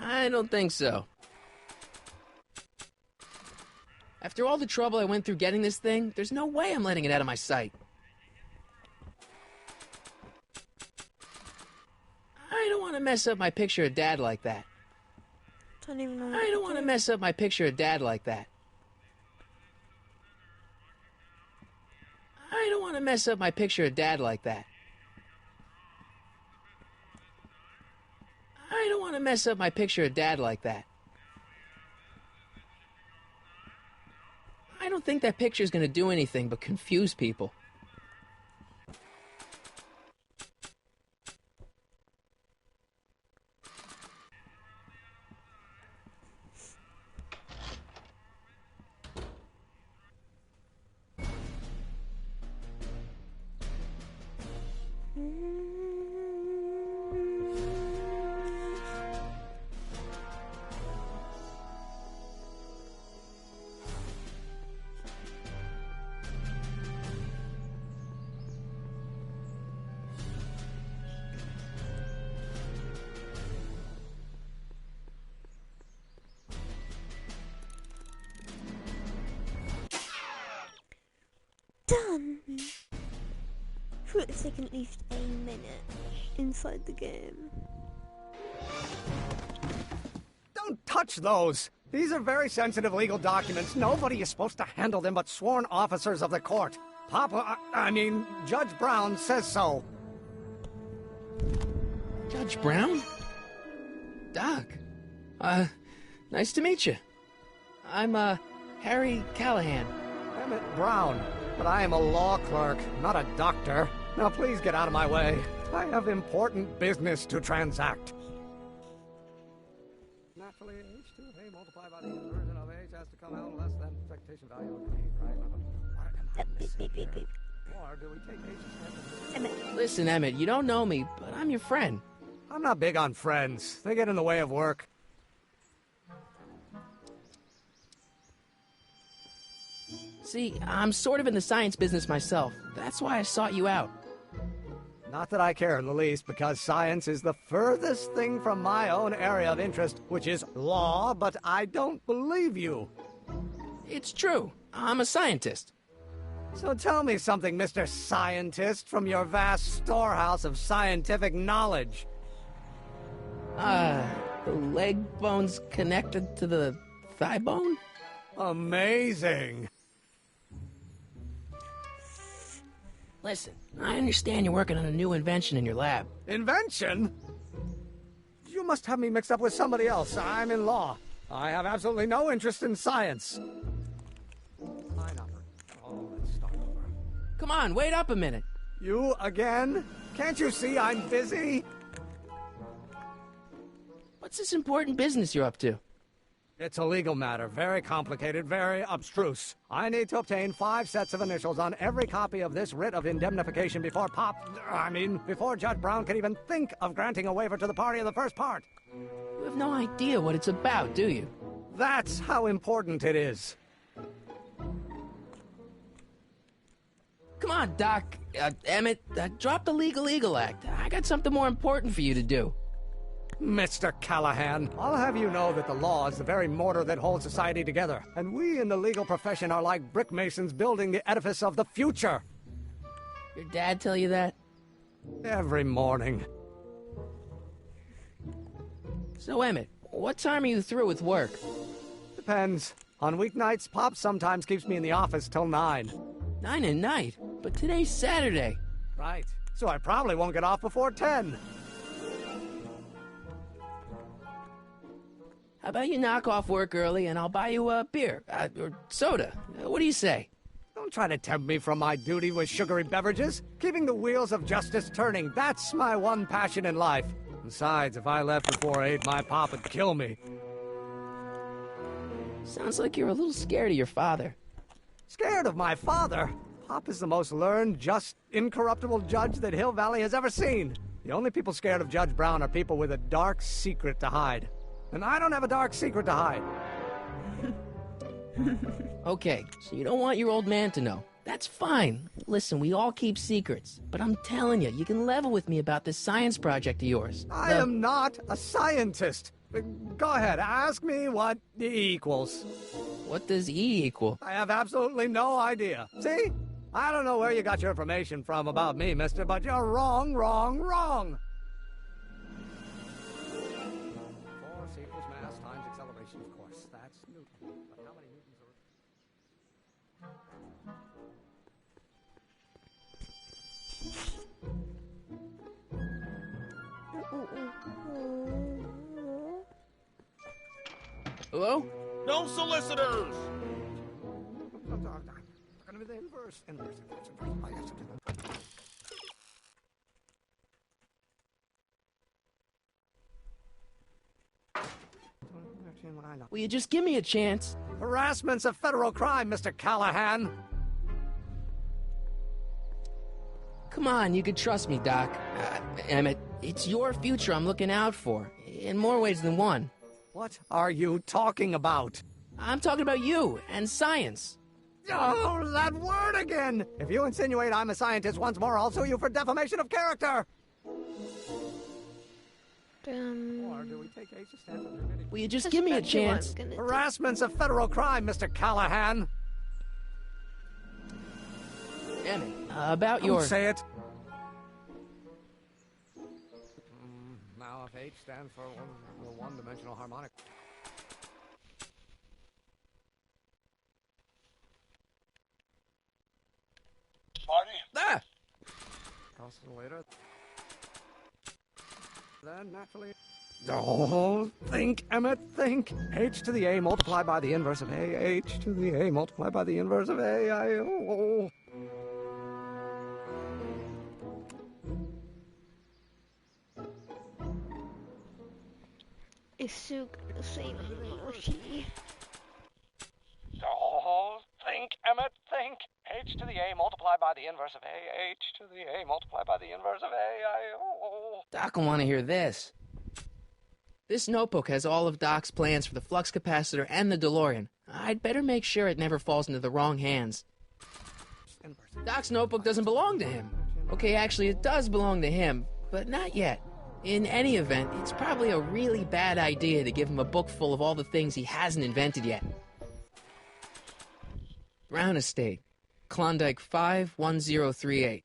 I don't think so. After all the trouble I went through getting this thing, there's no way I'm letting it out of my sight. I don't want to mess up my picture of Dad like that. Don't even know. I don't want to mess up my picture of Dad like that. I don't want to mess up my picture of Dad like that. I don't want to mess up my picture of Dad like that. I don't think that picture's gonna do anything but confuse people. Done! Sure, it's taken at least a minute inside the game. Don't touch those! These are very sensitive legal documents. Nobody is supposed to handle them but sworn officers of the court. Judge Brown says so. Judge Brown? Doc. Nice to meet you. I'm, Harry Callahan. Emmett Brown. But I am a law clerk, not a doctor. Now please get out of my way. I have important business to transact. Naturally, h2 of a multiplied by the inversion of h has to come out less than expectation value of b, right? Or do we take h? Listen, Emmett, you don't know me, but I'm your friend. I'm not big on friends. They get in the way of work. See, I'm sort of in the science business myself. That's why I sought you out. Not that I care in the least, because science is the furthest thing from my own area of interest, which is law, but I don't believe you. It's true. I'm a scientist. So tell me something, Mr. Scientist, from your vast storehouse of scientific knowledge. The leg bone's connected to the thigh bone? Amazing. Listen, I understand you're working on a new invention in your lab. Invention? You must have me mixed up with somebody else. I'm in law. I have absolutely no interest in science. Oh, let's start over. Come on, wait up a minute. You again? Can't you see I'm busy? What's this important business you're up to? It's a legal matter, very complicated, very abstruse. I need to obtain 5 sets of initials on every copy of this writ of indemnification before before Judge Brown can even think of granting a waiver to the party in the first part. You have no idea what it's about, do you? That's how important it is. Come on, Doc. Emmett, drop the Legal Eagle Act. I got something more important for you to do. Mr. Callahan, I'll have you know that the law is the very mortar that holds society together, and we in the legal profession are like brick masons building the edifice of the future. Your dad tell you that? Every morning. So, Emmett, what time are you through with work? Depends. On weeknights, Pop sometimes keeps me in the office till 9. 9 at night? But today's Saturday. Right. So I probably won't get off before 10. How about you knock off work early and I'll buy you a beer, or soda. What do you say? Don't try to tempt me from my duty with sugary beverages. Keeping the wheels of justice turning, that's my one passion in life. Besides, if I left before 8, my pop would kill me. Sounds like you're a little scared of your father. Scared of my father? Pop is the most learned, just, incorruptible judge that Hill Valley has ever seen. The only people scared of Judge Brown are people with a dark secret to hide. And I don't have a dark secret to hide. Okay, so you don't want your old man to know. That's fine. Listen, we all keep secrets. But I'm telling you, you can level with me about this science project of yours. I am not a scientist. Go ahead, ask me what E equals. What does E equal? I have absolutely no idea. See? I don't know where you got your information from about me, mister, but you're wrong, wrong, wrong. Force equals mass times acceleration, of course. That's Newton. But how many Newtons are... Hello? No solicitors! The inverse. Will you just give me a chance? Harassment's a federal crime, Mr. Callahan. Come on, you can trust me, Doc. Emmett, it's your future I'm looking out for, in more ways than one. What are you talking about? I'm talking about you and science. Oh, that word again! If you insinuate I'm a scientist once more, I'll sue you for defamation of character! Or do we take H to stand for Will you just give me a chance? Harassment's a federal crime, Mr. Callahan. Emmett, about your... Don't say it. Now if H stands for one-dimensional harmonic... Party? Later. Then naturally. Oh, think, Emmett, think. H to the A multiplied by the inverse of A. H to the A multiplied by the inverse of A. Oh. It's so the same emoji. Oh, think, Emmett, think. H to the A multiplied by the inverse of A. H to the A multiplied by the inverse of A. Doc will want to hear this. This notebook has all of Doc's plans for the flux capacitor and the DeLorean. I'd better make sure it never falls into the wrong hands. Doc's notebook doesn't belong to him. Okay, actually, it does belong to him, but not yet. In any event, it's probably a really bad idea to give him a book full of all the things he hasn't invented yet. Brown Estate, Klondike 51038.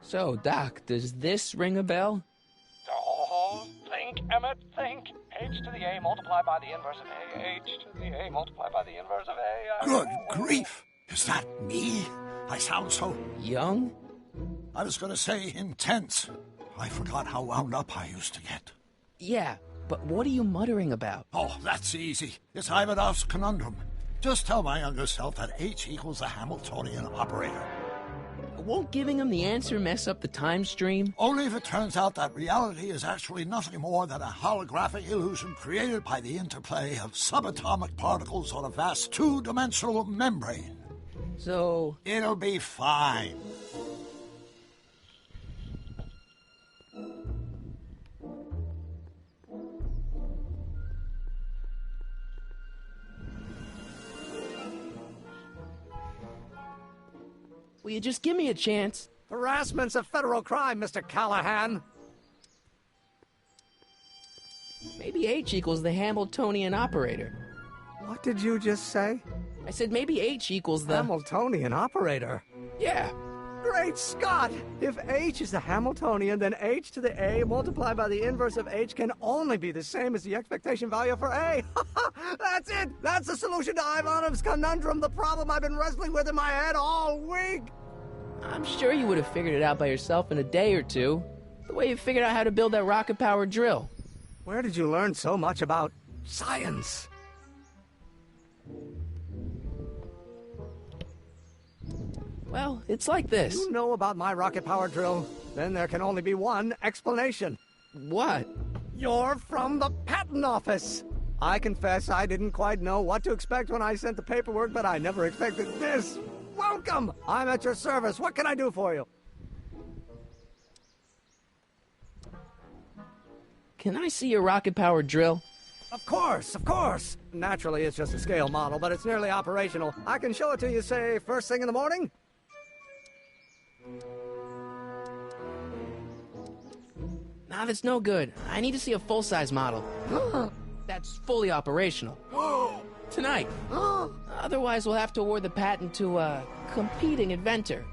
So, Doc, does this ring a bell? Oh, think, Emmett, think. H to the A multiplied by the inverse of A. H to the A multiplied by the inverse of A. Good grief! Is that me? I sound so... young? I was going to say intense. I forgot how wound up I used to get. Yeah, but what are you muttering about? Oh, that's easy. It's Ivanov's conundrum. Just tell my younger self that H equals the Hamiltonian operator. Won't giving him the answer mess up the time stream? Only if it turns out that reality is actually nothing more than a holographic illusion created by the interplay of subatomic particles on a vast two-dimensional membrane. So... it'll be fine. Will you just give me a chance? Harassment's a federal crime, Mr. Callahan. Maybe H equals the Hamiltonian operator. What did you just say? I said maybe H equals the... Hamiltonian operator? Yeah. Great Scott! If H is the Hamiltonian, then H to the A multiplied by the inverse of H can only be the same as the expectation value for A. That's it! That's the solution to Ivanov's conundrum, the problem I've been wrestling with in my head all week! I'm sure you would have figured it out by yourself in a day or two. The way you figured out how to build that rocket-powered drill. Where did you learn so much about science? Well, it's like this. You know about my rocket-powered drill? Then there can only be one explanation. What? You're from the patent office. I confess I didn't quite know what to expect when I sent the paperwork, but I never expected this. Welcome! I'm at your service. What can I do for you? Can I see your rocket-powered drill? Of course, of course. Naturally, it's just a scale model, but it's nearly operational. I can show it to you, say, first thing in the morning? Nah, that's no good. I need to see a full-size model. That's fully operational. Tonight. Otherwise, we'll have to award the patent to a competing inventor,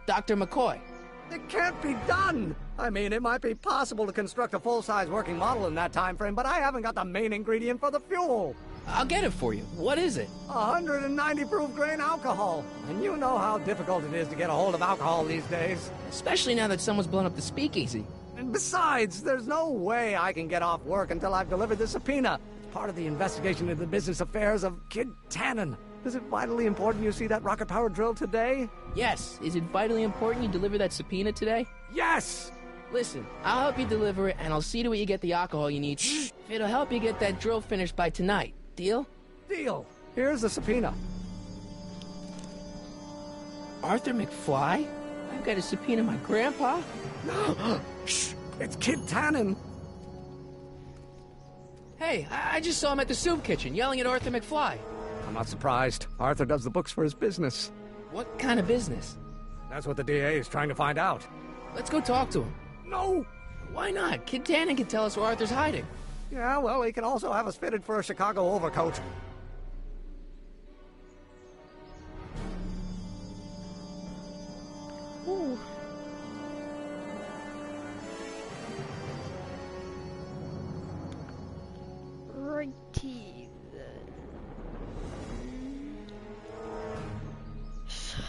Dr. McCoy. It can't be done! I mean, it might be possible to construct a full-size working model in that time frame, but I haven't got the main ingredient for the fuel. I'll get it for you. What is it? 190 proof grain alcohol. And you know how difficult it is to get a hold of alcohol these days. Especially now that someone's blown up the speakeasy. And besides, there's no way I can get off work until I've delivered the subpoena. It's part of the investigation into the business affairs of Kid Tannen. Is it vitally important you see that rocket-powered drill today? Yes. Is it vitally important you deliver that subpoena today? Yes! Listen, I'll help you deliver it, and I'll see to it you get the alcohol you need. If it'll help you get that drill finished by tonight. Deal? Deal. Here's the subpoena. Arthur McFly? I've got to subpoena my grandpa? Shh! It's Kid Tannen! Hey, I just saw him at the soup kitchen, yelling at Arthur McFly. I'm not surprised. Arthur does the books for his business. What kind of business? That's what the DA is trying to find out. Let's go talk to him. No! Why not? Kid Tannen can tell us where Arthur's hiding. Yeah, well, he can also have us fitted for a Chicago overcoat. Ooh. Righty then. So...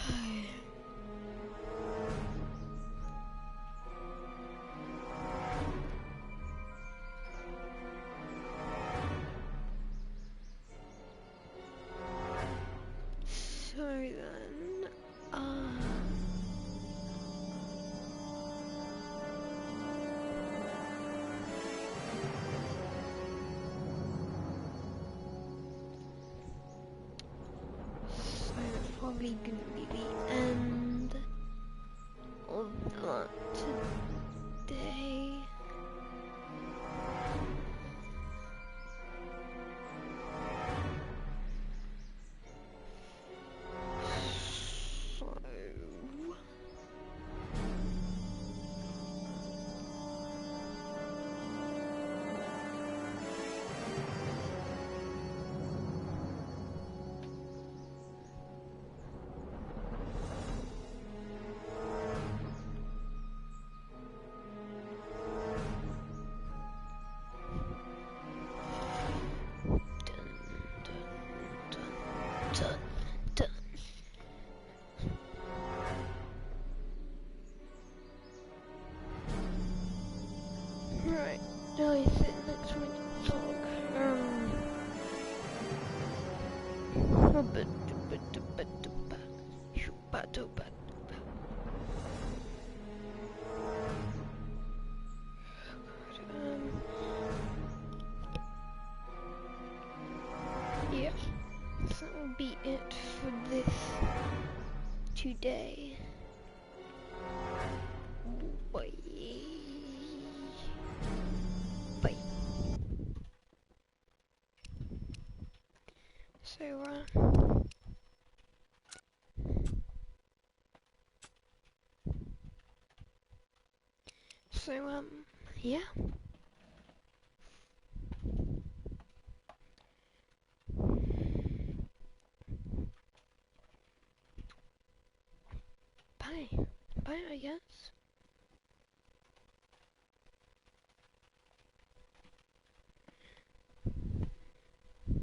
So then, so that's probably gonna be the end of that today. Right, now I sit next to my dog. Yeah, that will be it for this today. Bye. Bye. So, So, yeah. Bye. Bye, I guess.